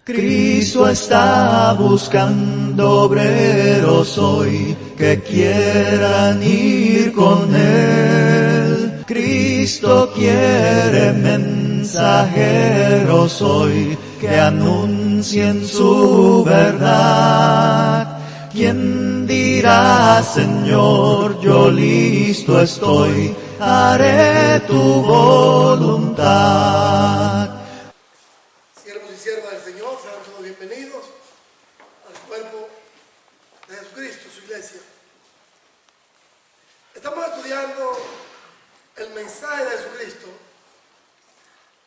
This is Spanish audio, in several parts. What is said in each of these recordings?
Cristo está buscando obreros hoy que quieran ir con Él. Cristo quiere mensajeros hoy que anuncien su verdad. ¿Quién dirá, Señor, yo listo estoy, haré tu voluntad? Siervos y siervas del Señor, sean todos bienvenidos al cuerpo de Jesucristo, su iglesia. Estamos estudiando el mensaje de Jesucristo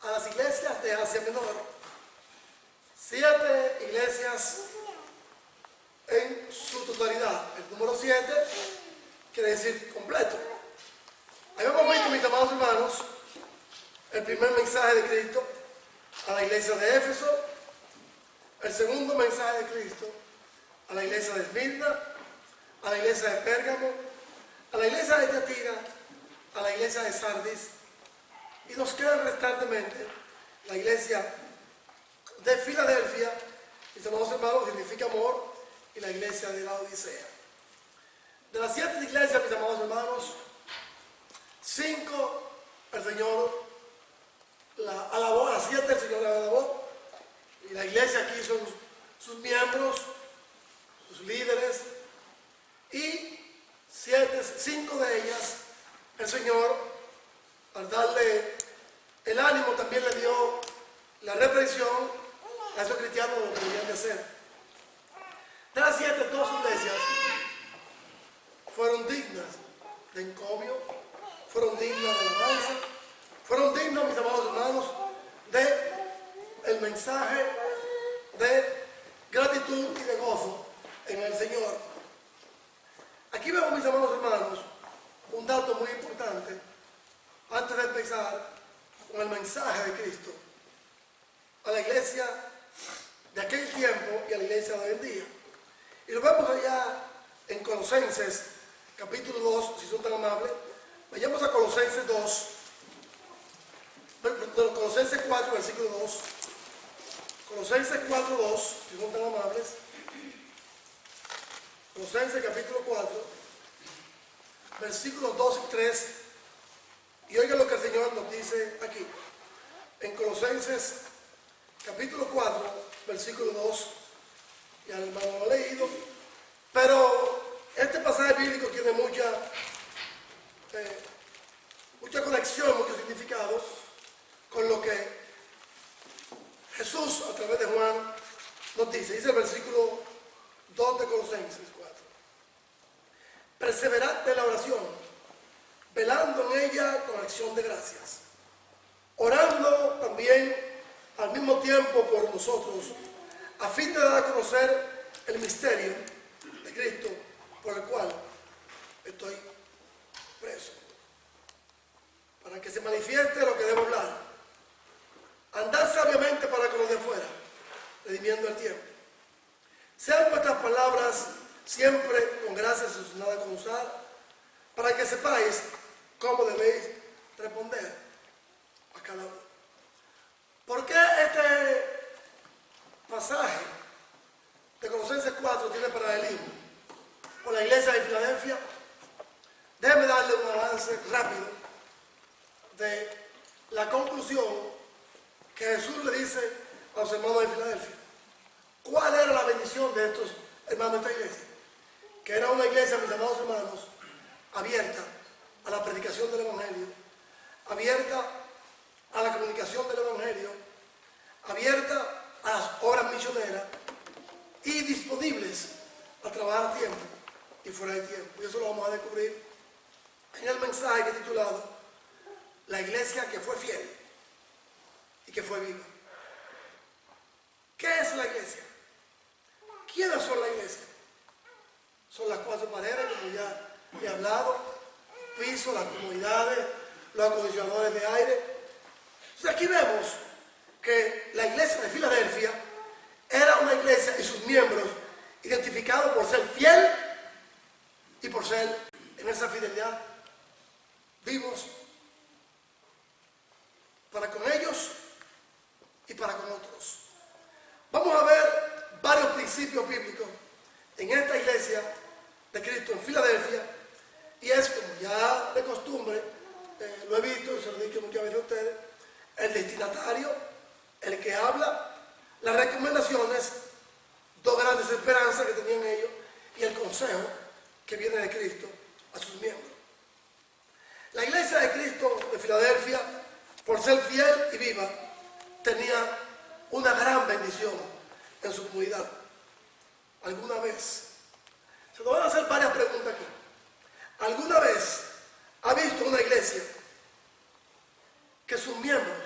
a las iglesias de Asia Menor. 7 iglesias en su totalidad. El número 7 quiere decir completo. Habíamos visto, mis amados hermanos, el primer mensaje de Cristo a la iglesia de Éfeso, el segundo mensaje de Cristo a la iglesia de Esmirna, a la iglesia de Pérgamo, a la iglesia de Tiatira, a la iglesia de Sardis, y nos queda restantemente la iglesia de Filadelfia, mis amados hermanos, significa amor, y la iglesia de la Odisea. De las 7 iglesias, mis amados hermanos, 5 el Señor la alabó, a las 7 el Señor la alabó, y la iglesia aquí son sus miembros, sus líderes, y 5 de ellas el Señor, al darle el ánimo, también le dio la reprensión a esos cristianos de lo que debían de hacer. De las 7, 2 iglesias fueron dignas de encomio, fueron dignas de alabanza, fueron dignos, mis amados hermanos, de el mensaje de gratitud y de gozo en el Señor. Aquí vemos, mis amados hermanos, un dato muy importante antes de empezar con el mensaje de Cristo a la iglesia de aquel tiempo y a la iglesia de hoy en día. Y lo vemos allá en Colosenses, capítulo 2, si son tan amables. Vayamos a Colosenses 2, Colosenses 4, versículo 2. Colosenses 4, 2, si son tan amables. Colosenses capítulo 4, versículos 2 y 3. Y oigan lo que el Señor nos dice aquí. En Colosenses capítulo 4, versículo 2. Ya el hermano lo ha leído. Pero este pasaje bíblico tiene mucha conexión, mucho significado con lo que Jesús a través de Juan nos dice. Dice el versículo 2 de Colosenses 4. Perseverad en la oración, velando en ella con acción de gracias, orando también al mismo tiempo por nosotros, a fin de dar a conocer el misterio de Cristo, por el cual estoy preso, para que se manifieste lo que debo hablar. Andad sabiamente para con los de fuera, redimiendo el tiempo. Sean vuestras palabras siempre con gracia, sin nada con usar, para que sepáis cómo debéis responder a cada uno. ¿Por qué este pasaje de Colosenses 4 tiene paralelismo con la iglesia de Filadelfia? Déjenme darle un avance rápido de la conclusión que Jesús le dice a los hermanos de Filadelfia. ¿Cuál era la bendición de estos hermanos de esta iglesia? Que era una iglesia, mis amados hermanos, abierta a la predicación del Evangelio, abierta a la comunicación del Evangelio, abierta a las obras misioneras y disponibles a trabajar a tiempo y fuera de tiempo. Y eso lo vamos a descubrir en el mensaje que he titulado La iglesia que fue fiel y que fue viva. ¿Qué es la iglesia? ¿Quiénes son la iglesia? Son las 4 paredes, como ya he hablado, piso, las comunidades, los acondicionadores de aire. Entonces aquí vemos que la iglesia de Filadelfia era una iglesia y sus miembros identificados por ser fiel y por ser en esa fidelidad vivos para con ellos y para con otros. Vamos principios bíblicos en esta iglesia de Cristo en Filadelfia, y es, como ya de costumbre, lo he visto y se lo he dicho muchas veces a ustedes, el destinatario, el que habla, las recomendaciones, dos grandes esperanzas que tenían ellos y el consejo que viene de Cristo a sus miembros. La iglesia de Cristo de Filadelfia, por ser fiel y viva, tenía una gran bendición en su comunidad. ¿Alguna vez? Se nos van a hacer varias preguntas aquí. ¿Alguna vez ha visto una iglesia que sus miembros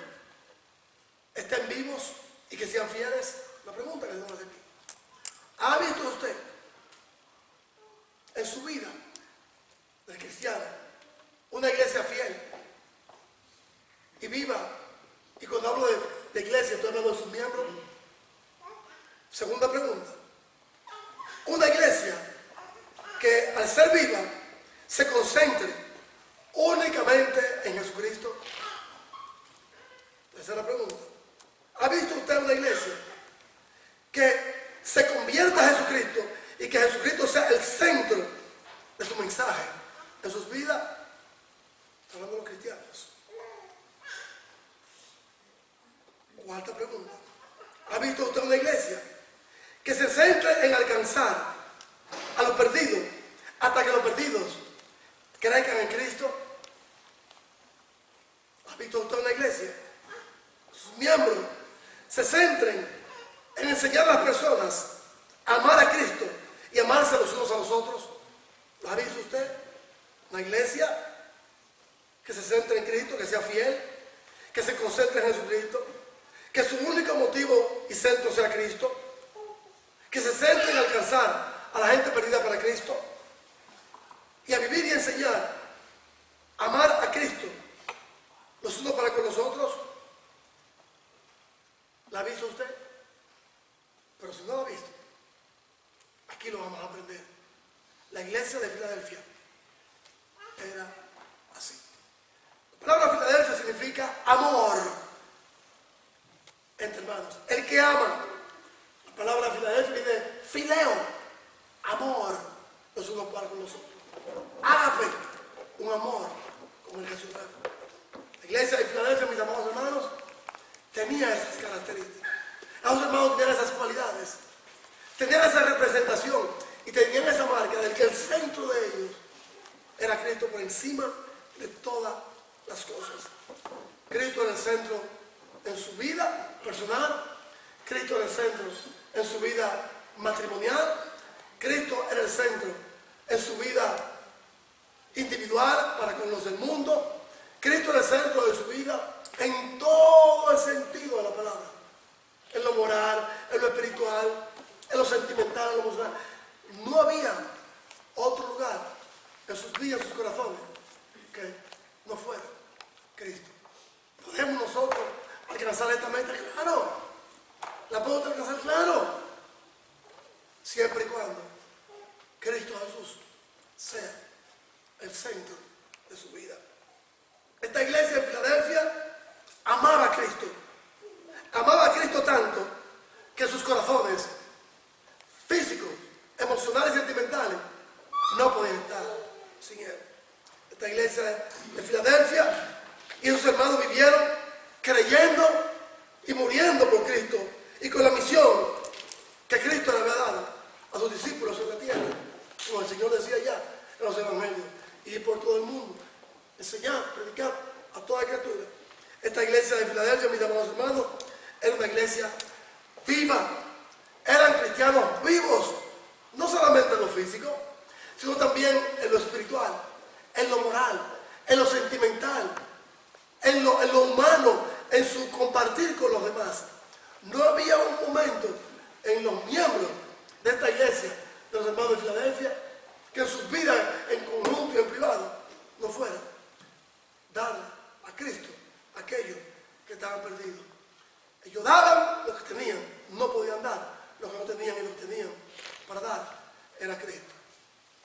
estén vivos y que sean fieles? La pregunta que tenemos aquí. ¿Ha visto usted en su vida de cristiano una iglesia fiel y viva? Y cuando hablo de iglesia, estoy hablando de sus miembros. Segunda pregunta. Una iglesia que al ser viva se concentre únicamente en Jesucristo. Tercera pregunta. ¿Ha visto usted una iglesia que se convierta a Jesucristo y que Jesucristo sea el centro de su mensaje en sus vidas? Hablando de los cristianos. Cuarta pregunta. ¿Ha visto usted una iglesia que se centre en alcanzar a los perdidos hasta que los perdidos crezcan en Cristo? ¿Ha visto usted una iglesia? Sus miembros se centren en enseñar a las personas a amar a Cristo y amarse los unos a los otros. ¿Lo ha visto usted? Una iglesia que se centre en Cristo, que sea fiel, que se concentre en Jesucristo, que su único motivo y centro sea Cristo, que se centre en alcanzar a la gente perdida para Cristo y a vivir y enseñar a amar a Cristo los unos para con los otros. ¿La ha visto usted? Pero si no la ha visto, aquí lo vamos a aprender. La iglesia de Filadelfia era así. La palabra Filadelfia significa amor entre hermanos. El que ama. La palabra Filadelfia viene fileo, amor los unos para con los otros. Ágape, un amor como el Jesús. La iglesia de Filadelfia, mis amados hermanos, tenía esas características. Esos hermanos tenían esas cualidades, tenían esa representación y tenían esa marca del que el centro de ellos era Cristo por encima de todas las cosas. Cristo era el centro en su vida personal, Cristo era el centro en su vida matrimonial, Cristo era el centro en su vida individual para con los del mundo, Cristo era el centro de su vida en todo el sentido de la palabra, en lo moral, en lo espiritual, en lo sentimental, en lo emocional. No había otro lugar en sus vidas, en sus corazones, que no fuera Cristo. ¿Podemos nosotros alcanzar esta meta? Claro. ¿La podemos alcanzar? Claro. Siempre y cuando Cristo Jesús sea el centro de su vida. Esta iglesia de Filadelfia amaba a Cristo. Amaba a Cristo tanto que sus corazones físicos, emocionales y sentimentales no podían estar sin Él. Esta iglesia de Filadelfia y sus hermanos vivieron creyendo y muriendo por Cristo y con la misión que Cristo le había dado a sus discípulos en la tierra, como el Señor decía ya en los evangelios, y por todo el mundo, enseñar, predicar a toda criatura. Esta iglesia de Filadelfia, mis amados hermanos, era una iglesia viva. Eran cristianos vivos, no solamente en lo físico, sino también en lo espiritual, en lo moral, en lo sentimental, en lo humano, en su compartir con los demás. No había un momento en los miembros de esta iglesia, de los hermanos de Filadelfia, que en sus vidas en conjunto y en privado no fuera dar a Cristo a aquellos que estaban perdidos. Ellos daban lo que tenían, no podían dar lo que no tenían, y lo que tenían para dar era Cristo.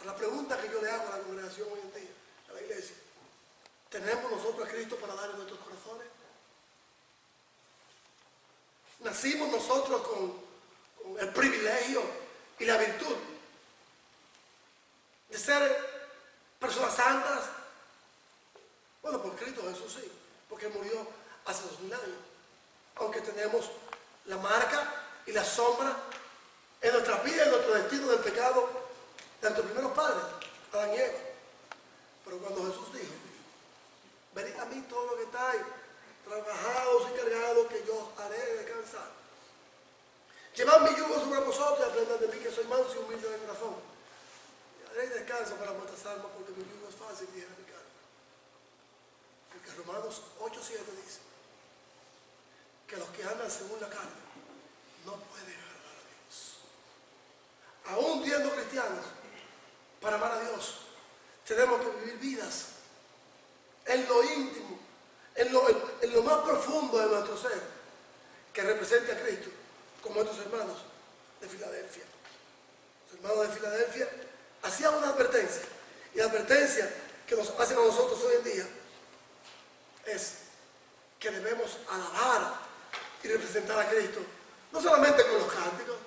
La pregunta que yo le hago a la congregación hoy en día, a la iglesia: ¿tenemos nosotros a Cristo para dar en nuestros corazones? ¿Nacimos nosotros con el privilegio la virtud de ser personas santas. Bueno, por Cristo Jesús sí, porque murió hace 2000 años. Aunque tenemos la marca y la sombra en nuestras vidas, en nuestro destino del pecado de nuestros primeros padres, Adán y Eva. Pero cuando Jesús dijo: venid a mí todos los que estáis trabajados y cargados, que yo os haré descansar. Llevad mi yugo sobre vosotros y aprended de mí, que soy manso y humilde de corazón. Y haré descanso para vuestras almas, porque mi yugo es fácil y ligera mi carga. Porque Romanos 8:7 dice que los que andan según la carne no pueden agradar a Dios. Aún siendo cristianos, para amar a Dios, tenemos que vivir vidas en lo íntimo, en lo más profundo de nuestro ser, que represente a Cristo, como estos hermanos de Filadelfia. Los hermanos de Filadelfia hacían una advertencia, y la advertencia que nos hacen a nosotros hoy en día es que debemos alabar y representar a Cristo, no solamente con los cánticos,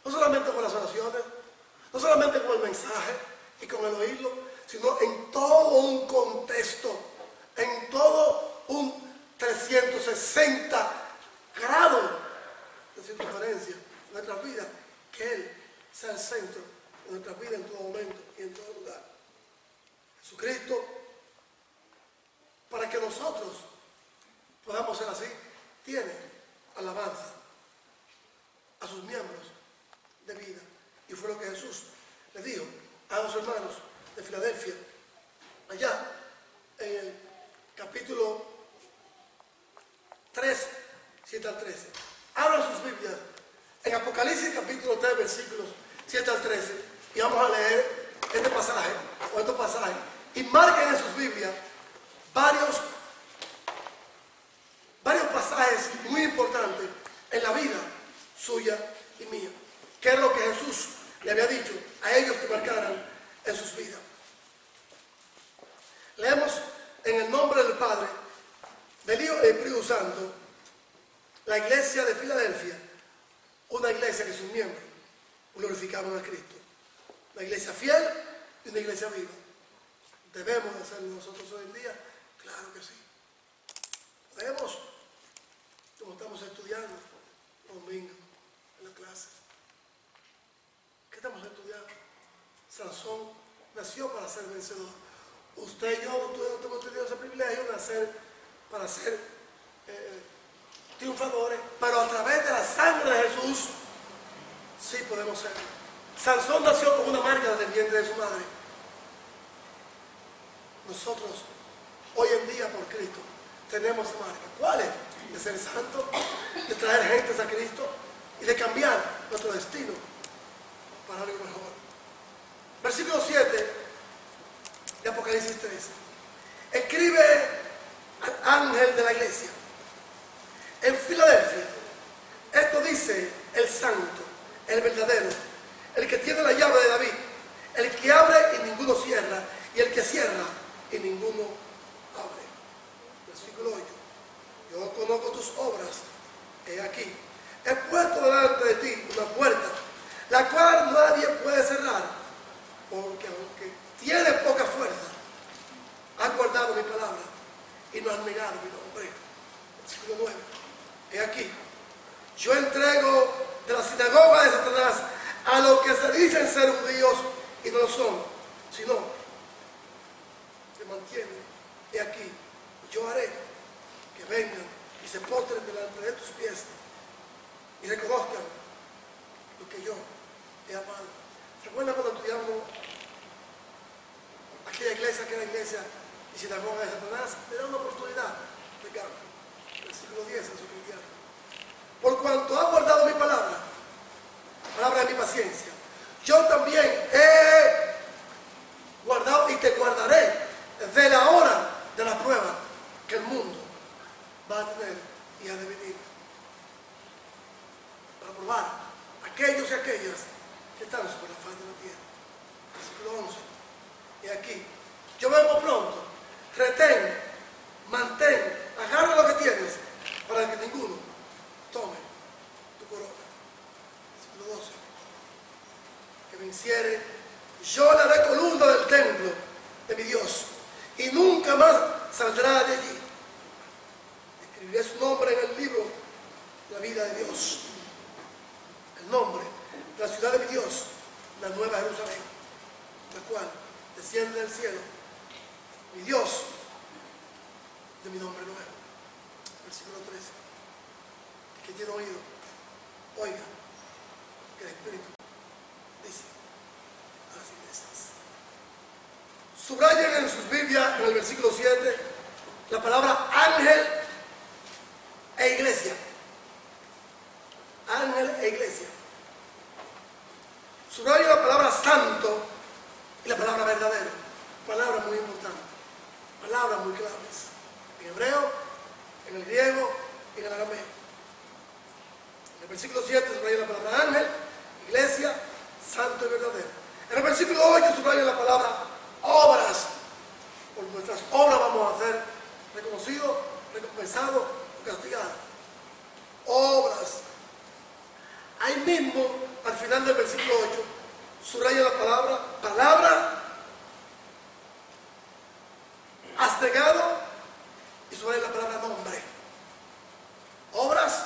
no solamente con las oraciones, no solamente con el mensaje y con el oírlo, sino en todo un contexto, en todo un 360 grados de circunferencia en nuestras vidas, que Él sea el centro de nuestras vidas en todo momento y en todo lugar. Jesucristo, para que nosotros podamos ser así, tiene alabanza a sus miembros de vida. Y fue lo que Jesús le dijo a los hermanos de Filadelfia, allá en el capítulo 3, 7 al 13. Abran sus Biblias en Apocalipsis capítulo 3, versículos 7 al 13, y vamos a leer este pasaje o estos pasajes, y marquen en sus Biblias varios pasajes muy importantes en la vida suya y mía, que es lo que Jesús le había dicho a ellos que marcaran en sus vidas. Leemos en el nombre del Padre, del Hijo y del Espíritu Santo, la iglesia de Filadelfia, una iglesia que sus miembros glorificaban a Cristo, una iglesia fiel y una iglesia viva. ¿Debemos de hacerlo nosotros hoy en día? Claro que sí. Debemos, como estamos estudiando domingo en la clase. ¿Qué estamos estudiando? Sansón nació para ser vencedor. Usted y yo hemos tenido ese privilegio de nacer para ser triunfadores, pero a través de la sangre de Jesús sí podemos ser. Sansón nació con una marca del vientre de su madre. Nosotros, hoy en día, por Cristo, tenemos esa marca. ¿Cuál es? De ser santo, de traer gentes a Cristo y de cambiar nuestro destino para algo mejor. Versículo 7 de Apocalipsis 13. Escribe al ángel de la iglesia en Filadelfia: esto dice el santo, el verdadero, el que tiene la llave de David, el que abre y ninguno cierra, y el que cierra y ninguno abre. Versículo 8. Yo conozco tus obras, he aquí, he puesto delante de ti una puerta, la cual nadie puede cerrar, porque aunque tienes poca fuerza, has guardado mi palabra y no has negado mi nombre. Versículo 9. He aquí, yo entrego de la sinagoga de Satanás a los que se dicen ser judíos y no lo son, sino que mantienen. He aquí, yo haré que vengan y se postren delante de tus pies y reconozcan lo que yo he amado. ¿Se acuerdan cuando estudiamos aquella iglesia que era iglesia y sinagoga de Satanás? Le da una oportunidad de cambio. Versículo 10 en su cristiano. Por cuanto ha guardado mi palabra, palabra de mi paciencia, yo también he guardado y te guardaré desde la hora de la prueba que el mundo va a tener y ha de venir para probar a aquellos y aquellas que están sobre la faz de la tierra. Versículo 11. Y aquí, yo vengo pronto, retén, mantén, agarra lo que tienes para que ninguno tome tu corona. Versículo 12. que venciere, yo le haré columna del templo de mi Dios, y nunca más saldrá de allí. Escribiré su nombre en el libro de la vida de Dios, el nombre de la ciudad de mi Dios, la nueva Jerusalén, la cual desciende del cielo, mi Dios, de mi nombre nuevo. Versículo 13. El que tiene oído, oiga que el Espíritu dice a las iglesias. Subrayen en sus Biblias, en el versículo 7, la palabra ángel e iglesia. Ángel e iglesia. Subrayen la palabra santo y la palabra verdadero. Palabras muy importantes, palabras muy claves. En hebreo, en el griego y en el arameo. En el versículo 7 subraya la palabra ángel, iglesia, santo y verdadero. En el versículo 8 subraya la palabra obras. Por nuestras obras vamos a ser reconocidos, recompensados o castigados. Obras. Ahí mismo, al final del versículo 8, subraya la palabra, has negado, y subraya la palabra nombre. Obras,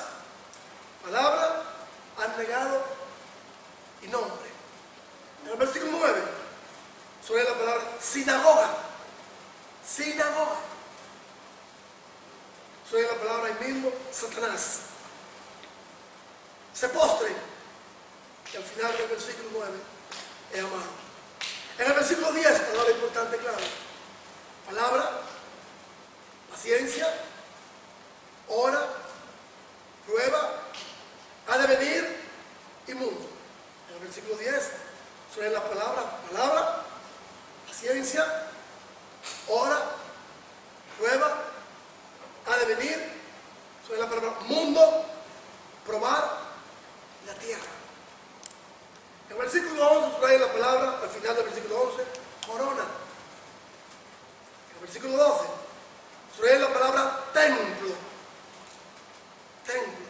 palabra, has negado y nombre. En el versículo 9, subraya la palabra sinagoga. Sinagoga. Subraya la palabra ahí mismo, Satanás. Se postren. Y al final del versículo 9 es amado. En el versículo 10, palabra importante, claro. Palabra, paciencia, hora, prueba, ha de venir y mundo. En el versículo 10 suena la palabra, paciencia, hora, prueba, ha de venir, suena la palabra mundo, probar, la tierra. En el versículo 11 subraya la palabra, al final del versículo 11, corona. En el versículo 12 subraya la palabra templo. Templo.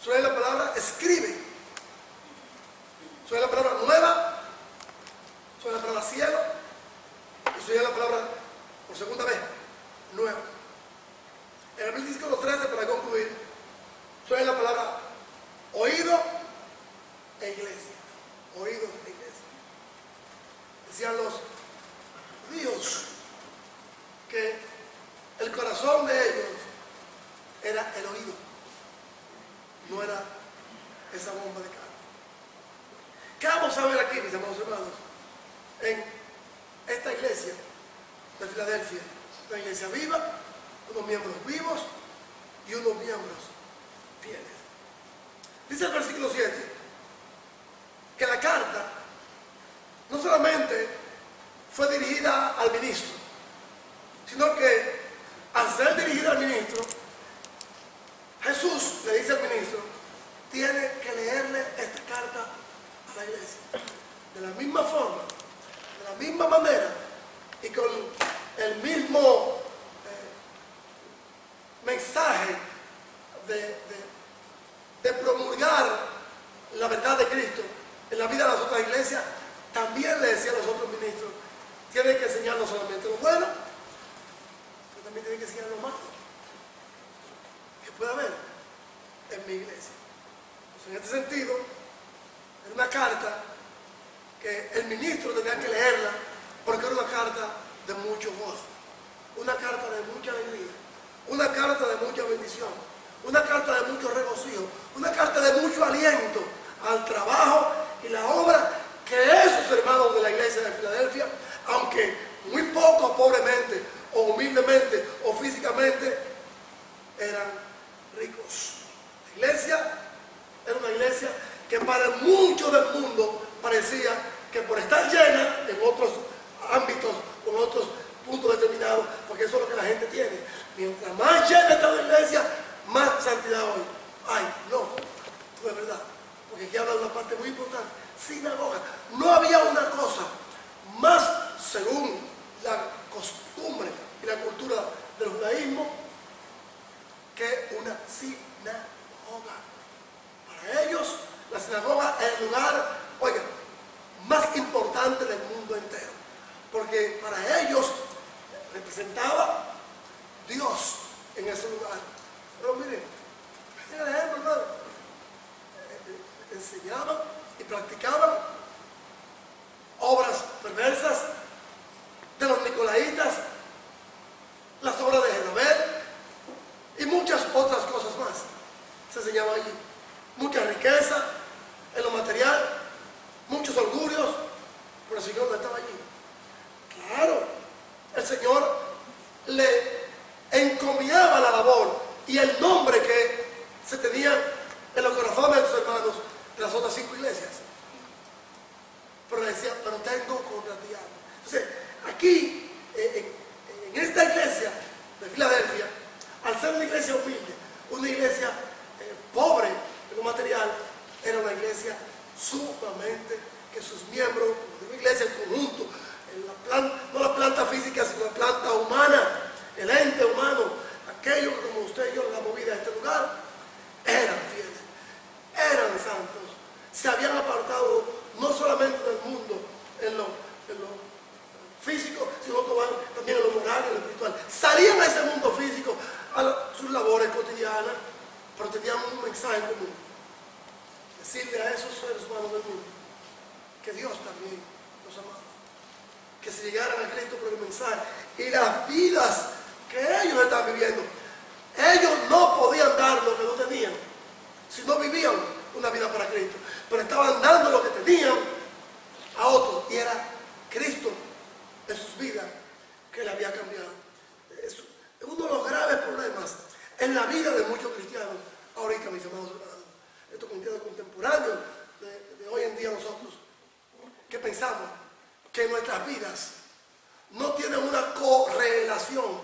Subraya la palabra escribe. Subraya la palabra nueva. Subraya la palabra cielo. Y subraya la palabra, por segunda vez, nuevo. En el versículo 13, para concluir, subraya la palabra oído e iglesia. Oído e iglesia. Decían los judíos que el corazón de ellos era el oído, no era esa bomba de carne. ¿Qué vamos a ver aquí, mis amados hermanos? En esta iglesia de Filadelfia, una iglesia viva, unos miembros vivos y unos miembros fieles. Dice el versículo 7 que la carta no solamente fue dirigida al ministro, sino que al ser dirigida al ministro, Jesús le dice al ministro, tiene que leerle esta carta a la iglesia. De la misma forma, de la misma manera y con el mismo mensaje de promulgar la verdad de Cristo en la vida de las otras iglesias, también le decía a los otros ministros, tienen que enseñar no solamente lo bueno, pero también tienen que enseñar lo malo que puede haber en mi iglesia. Entonces, en este sentido, era una carta que el ministro tenía que leerla porque era una carta de mucho gozo, una carta de mucha alegría, una carta de mucha bendición, una carta de mucho regocijo, una carta de mucho aliento al trabajo y la obra que esos hermanos de la iglesia de Filadelfia, aunque muy poco, pobremente, o humildemente, o físicamente, eran ricos. La iglesia era una iglesia que para muchos del mundo parecía que por estar llena en otros ámbitos, con otros puntos determinados, porque eso es lo que la gente tiene. Mientras más llena está la iglesia, más santidad hoy. Ay, no, de verdad. Porque aquí habla de una parte muy importante. Sinagoga. No había una cosa más, según la costumbre y la cultura del judaísmo, que una sinagoga. Para ellos, la sinagoga es el lugar porque para ellos representaba Dios en ese lugar. Pero miren, miren el ejemplo, hermano. Enseñaban y practicaban obras perversas de los nicolaitas, las obras de Jezabel y muchas otras cosas más. Se enseñaba allí. Mucha riqueza en lo material, muchos orgullos, pero el Señor no estaba allí. Claro, el Señor le encomiaba la labor y el nombre que se tenía en los corazones de sus hermanos de las otras 5 iglesias. Pero le decía, pero tengo contra ti algo. Entonces, aquí, en esta iglesia de Filadelfia, al ser una iglesia humilde, una iglesia pobre en lo material, era una iglesia sumamente que sus miembros, una iglesia en conjunto, no la planta física, sino la planta humana, el ente humano, aquellos que como usted y yo le damos vida a este lugar, eran fieles, eran santos, se habían apartado no solamente del mundo en lo físico, sino también en lo moral y en lo espiritual. Salían a ese mundo físico, a sus labores cotidianas, pero tenían un mensaje común. Decirle a esos seres humanos del mundo que Dios también los amaba, que se llegaran a Cristo por el mensaje y las vidas que ellos estaban viviendo. Ellos no podían dar lo que no tenían si no vivían una vida para Cristo, pero estaban dando lo que tenían a otros y era Cristo en sus vidas que le había cambiado. Es uno de los graves problemas en la vida de muchos cristianos ahorita, mis amados hermanos. Estos cristianos contemporáneos de hoy en día, nosotros que pensamos que nuestras vidas no tienen una correlación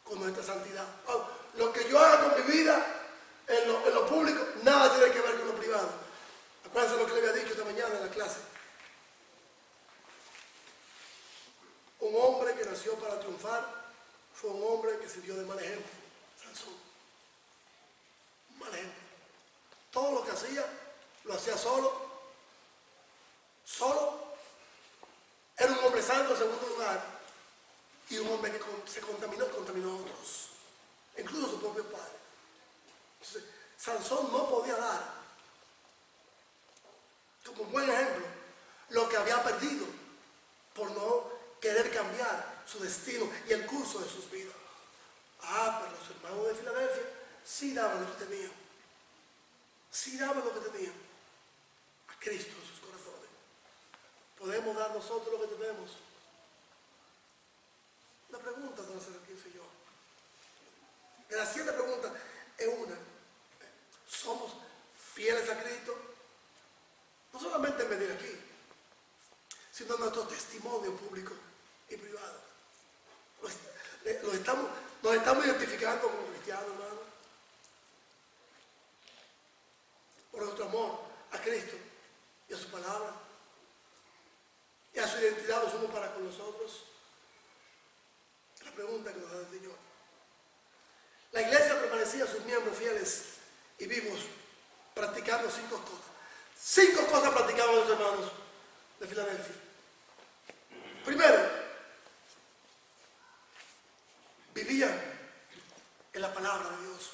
con nuestra santidad. Lo que yo haga con mi vida en lo público, nada tiene que ver con lo privado. Acuérdense lo que le había dicho esta mañana en la clase. Un hombre que nació para triunfar fue un hombre que sirvió de mal ejemplo. Sansón. Un mal ejemplo. Todo lo que hacía, lo hacía solo. Era un hombre santo en segundo lugar y un hombre que se contaminó a otros, incluso a su propio padre. Entonces, Sansón no podía dar como un buen ejemplo lo que había perdido por no querer cambiar su destino y el curso de sus vidas. Pero los hermanos de Filadelfia sí daban lo que tenían. Sí daban lo que tenían a Cristo en sus corazones. ¿Podemos dar nosotros lo que tenemos? La pregunta entonces, ¿quién soy yo? De las 7 preguntas, es una. ¿Somos fieles a Cristo? No solamente en venir aquí, sino en nuestro testimonio público y privado. Nos estamos identificando como cristianos, hermano, por nuestro amor a Cristo y a su palabra y a su identidad los unos para con los otros. La pregunta que nos da el Señor. La iglesia permanecía a sus miembros fieles y vivos, practicando 5 cosas. 5 cosas practicaban los hermanos de Filadelfia. Primero, vivían en la palabra de Dios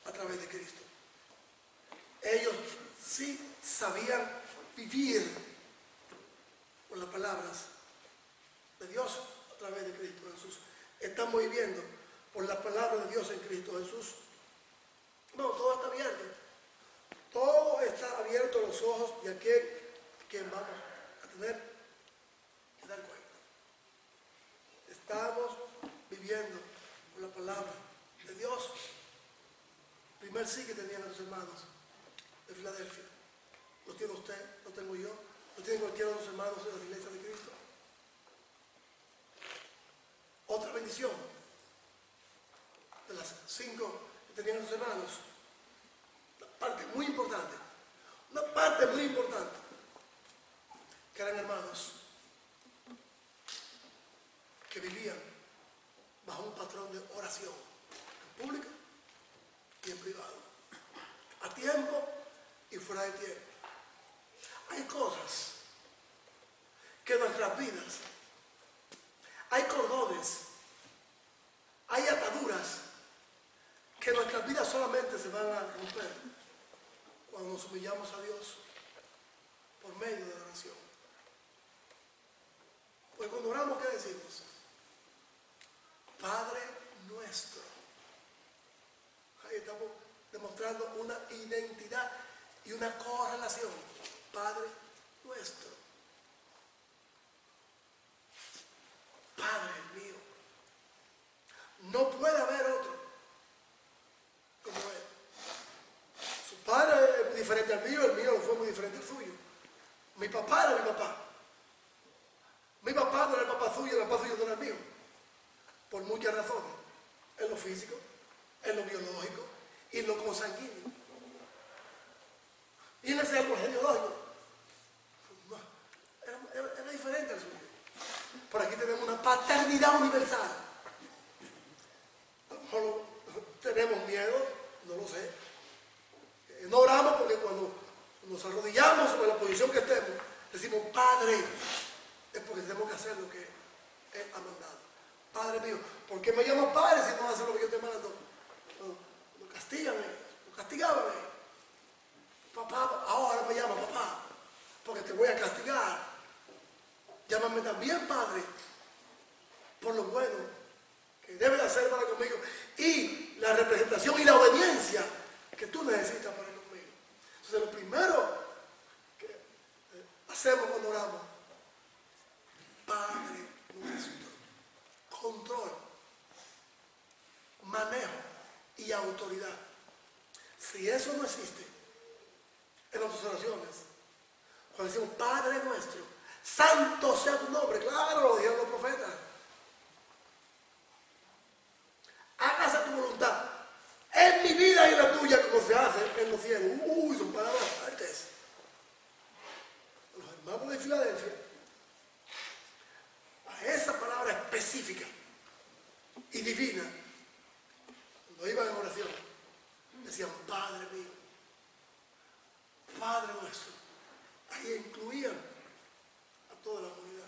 a través de Cristo. Ellos sí sabían vivir con las palabras de Dios a través de Cristo Jesús. Estamos viviendo por la palabra de Dios en Cristo Jesús. No, todo está abierto. Todo está abierto a los ojos de aquel quien vamos a tener que dar cuenta. Estamos viviendo por la palabra de Dios. Primer sí que tenían a sus hermanos de Filadelfia. Lo tiene usted, lo tengo yo, lo tiene cualquiera de los hermanos de la iglesia de Cristo. Otra bendición de las 5 que tenían sus hermanos. Una parte muy importante, que eran hermanos que vivían bajo un patrón de oración en público y en privado, a tiempo y fuera de tiempo. Hay cosas que en nuestras vidas hay cordones, hay ataduras que en nuestras vidas solamente se van a romper cuando nos humillamos a Dios por medio de la oración. Pues cuando oramos, ¿qué decimos? Padre nuestro. Ahí estamos demostrando una identidad y una correlación. Padre nuestro. Padre mío. No puede haber otro como Él. Su padre es muy diferente al mío, el mío fue muy diferente al suyo. Mi papá era mi papá. Mi papá no era el papá suyo no era el mío. Por muchas razones. En lo físico, en lo biológico y en lo consanguíneo. Y en ese árbol genealógico. Era diferente al suyo. Por aquí tenemos una paternidad universal. A lo mejor tenemos miedo, no lo sé. No oramos porque cuando nos arrodillamos en la posición que estemos, decimos Padre, es porque tenemos que hacer lo que Él ha mandado. Padre mío, ¿por qué me llamas Padre si no haces lo que yo te mando? No, castígame, no castigábame. Papá, ahora me llama papá, porque te voy a castigar. Llámame también Padre, por lo bueno que debes hacer para conmigo y la representación y la obediencia que tú necesitas para conmigo. Entonces lo primero que hacemos cuando oramos, Padre nuestro, control, manejo y autoridad. Si eso no existe en nuestras oraciones, cuando decimos Padre nuestro, santo sea tu nombre, claro, lo dijeron los profetas. Hágase tu voluntad en mi vida y en la tuya como se hace en los cielos. Uy, son palabras fuertes. Los hermanos de Filadelfia, a esa palabra específica y divina, cuando iban en oración, decían Padre mío, Padre nuestro. Ahí incluían a toda la humanidad.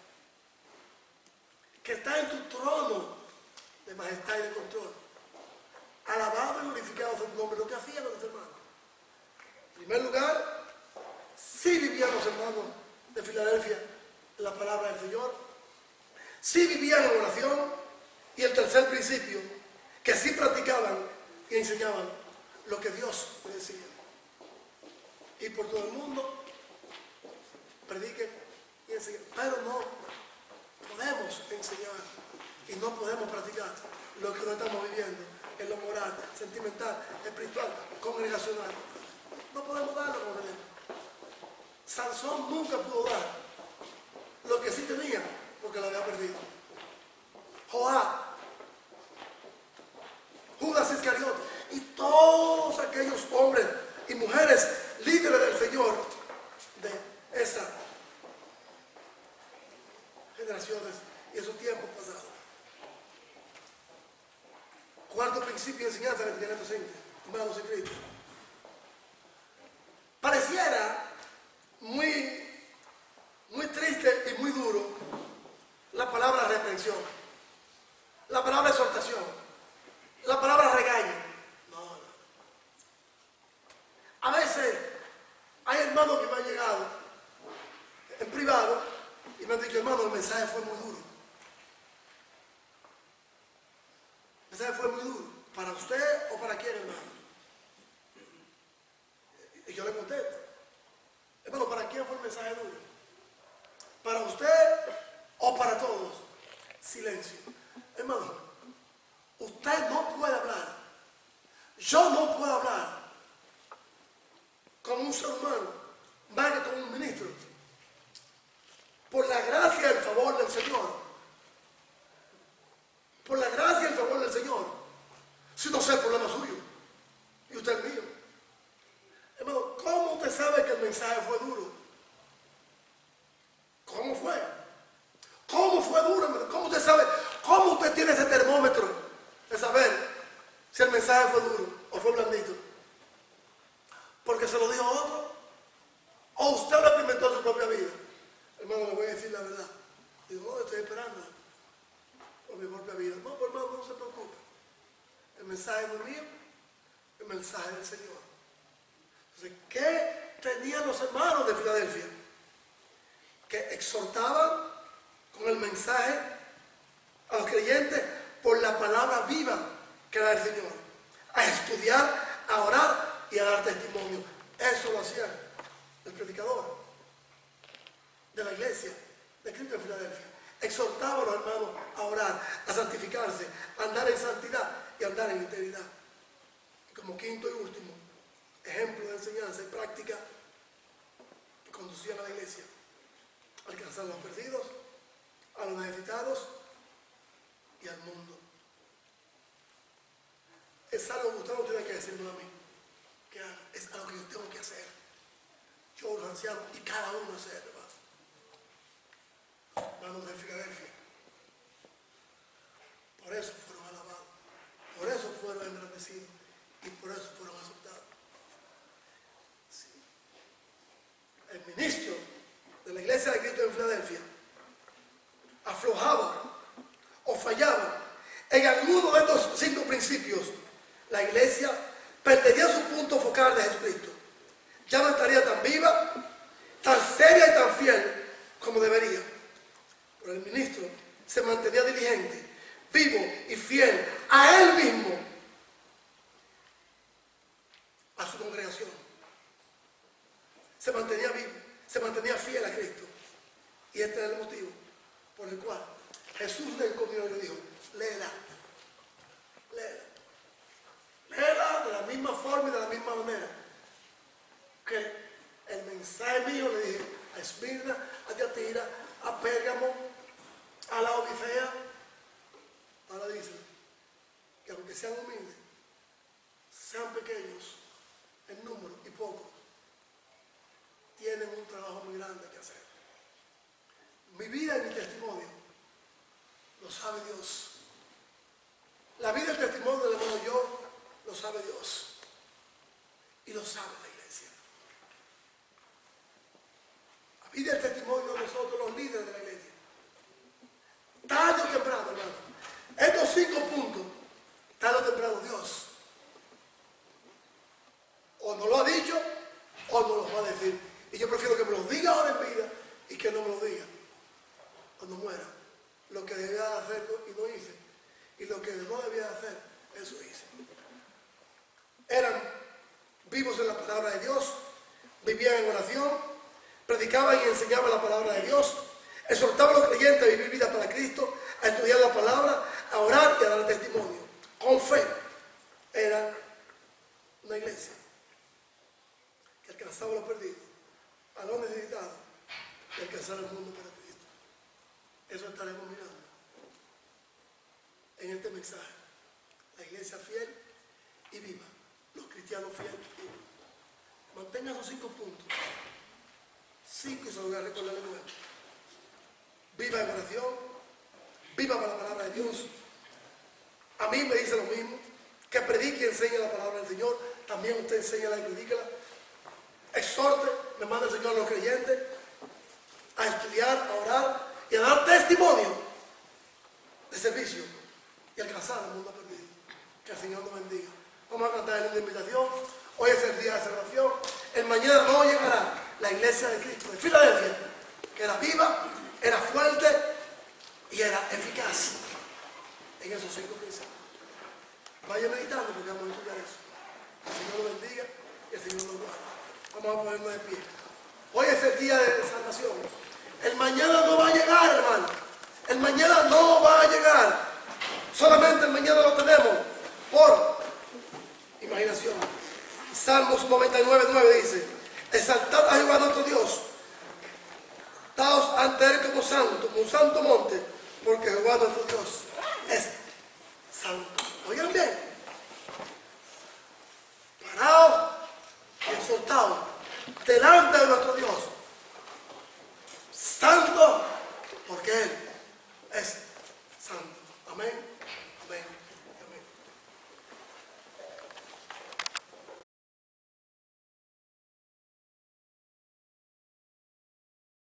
Que está en tu trono de majestad y de control. Alabado y glorificado sea tu nombre. Lo que hacían los hermanos. En primer lugar, sí vivían los hermanos de Filadelfia la palabra del Señor. Sí vivían en oración. Y el tercer principio, que sí practicaban y enseñaban lo que Dios les decía. Y por todo el mundo prediquen y enseñen. Pero no podemos enseñar y no podemos practicar lo que no estamos viviendo en lo moral, sentimental, espiritual, congregacional. No podemos darlo como tenemos. Sansón nunca pudo dar lo que sí tenía porque lo había perdido. Joab, Judas Iscariote y todos aquellos hombres y mujeres líderes del Señor de esas generaciones y esos tiempos pasados. Cuarto principio de enseñanza que tiene estos hermanos en Cristo. Pareciera muy triste y muy duro la palabra reprensión, la palabra exhortación, la palabra regaño. No. A veces hay hermanos que me han llegado en privado y me han dicho, hermano, el mensaje fue muy duro. El mensaje fue muy duro. ¿Para usted o para quién, hermano? Y yo le contesto, hermano, ¿para quién fue el mensaje duro? ¿Para usted o para todos? Silencio. Hermano, usted no puede hablar. Yo no puedo hablar como un ser humano, más que como un ministro. Por la gracia y el favor del Señor. Por la gracia y el favor del Señor. Si no sé el problema suyo. Y usted el mío. Hermano, ¿cómo usted sabe que el mensaje fue duro? ¿Cómo fue? ¿Cómo fue duro, hermano? ¿Cómo usted sabe? ¿Cómo usted tiene ese termómetro de saber si el mensaje fue duro o fue blandito? ¿Porque se lo dijo otro? ¿O usted lo experimentó en su propia vida? hermano, le voy a decir la verdad. Digo, oh, estoy esperando por mi propia vida. No, pues, hermano, no se preocupe. El mensaje no es mío, el mensaje del Señor. Entonces, ¿qué tenían los hermanos de Filadelfia? Que exhortaban con el mensaje a los creyentes por la palabra viva que era el Señor, a estudiar, a orar y a dar testimonio. Eso lo hacía el predicador de la iglesia de Cristo en Filadelfia. Exhortaba a los hermanos a orar, a santificarse, a andar en santidad y a andar en integridad. Y como quinto y último ejemplo de enseñanza y práctica que conducían a la iglesia: alcanzar a los perdidos, a los necesitados y al mundo. Es algo que usted no tiene que decirme a mí, que es algo que yo tengo que hacer. Yo, los ancianos, y cada uno hacer, hermanos de Filadelfia. Por eso fueron alabados, por eso fueron engrandecidos y por eso fueron aceptados. Sí. El ministro de la iglesia de Cristo en Filadelfia aflojaba o fallaba en alguno de estos 5 principios, la iglesia perdería su punto focal de Jesucristo. Ya no estaría tan viva, tan seria y tan fiel como debería. Pero el ministro se mantenía diligente, vivo y fiel a él mismo, a su congregación. Se mantenía vivo, se mantenía fiel a Cristo. Y este es el motivo por el cual Jesús le encomió y le dijo: léela, léela, léela de la misma forma y de la misma manera que el mensaje mío le dije a Esmirna, a Tiatira, a Pérgamo, a la Odisea. Ahora dice que aunque sean humildes, sean pequeños en número y pocos, tienen un trabajo muy grande que hacer. Mi vida y mi testimonio lo sabe Dios. La vida y el testimonio del hermano yo lo sabe Dios. Y lo sabe la iglesia. La vida y el testimonio de nosotros, los líderes de la iglesia. Tarde o temprano, hermano. Estos 5 puntos, tarde o temprano Dios o no lo ha dicho o no los va a decir. Y yo prefiero que me los diga ahora en vida y que no me los diga cuando muera. Lo que debía hacer y no hice, y lo que no debía hacer, eso hice. Eran vivos en la palabra de Dios, vivían en oración, predicaban y enseñaban la palabra de Dios, exhortaban a los creyentes a vivir vida para Cristo, a estudiar la palabra, a orar y a dar testimonio. Con fe. Era una iglesia que alcanzaba a los perdidos, a los necesitados, y alcanzar el mundo para Cristo. Eso estaremos mirando en este mensaje. La iglesia fiel y viva. Los cristianos fieles y vivos. Mantengan esos 5 puntos. 5 y se los voy a recordar de nuevo. Viva en oración. Viva para la palabra de Dios. A mí me dice lo mismo. Que predique y enseñe la palabra del Señor. También usted enséñala y predíquela. Exhorte, me manda el Señor a los creyentes a estudiar, a orar y a dar testimonio de servicio y alcanzar el mundo perdido. Que el Señor nos bendiga. Vamos a cantar en una invitación. Hoy es el día de celebración. El mañana no llegará la iglesia de Cristo de Filadelfia, que era viva, era fuerte y era eficaz en esos 5 principios. Vaya meditando porque vamos a estudiar eso. El Señor lo bendiga y el Señor nos guarde. Vamos a ponernos de pie. Hoy es el día de salvación. El mañana no va a llegar, hermano. El mañana no va a llegar. Solamente el mañana lo tenemos por imaginación. Salmos 99:9 dice: exaltad a Jehová nuestro Dios. Daos ante él como santo, como un santo monte, porque Jehová nuestro Dios es santo. Oigan bien. Parados y exaltados delante de nuestro Dios. Santo, porque él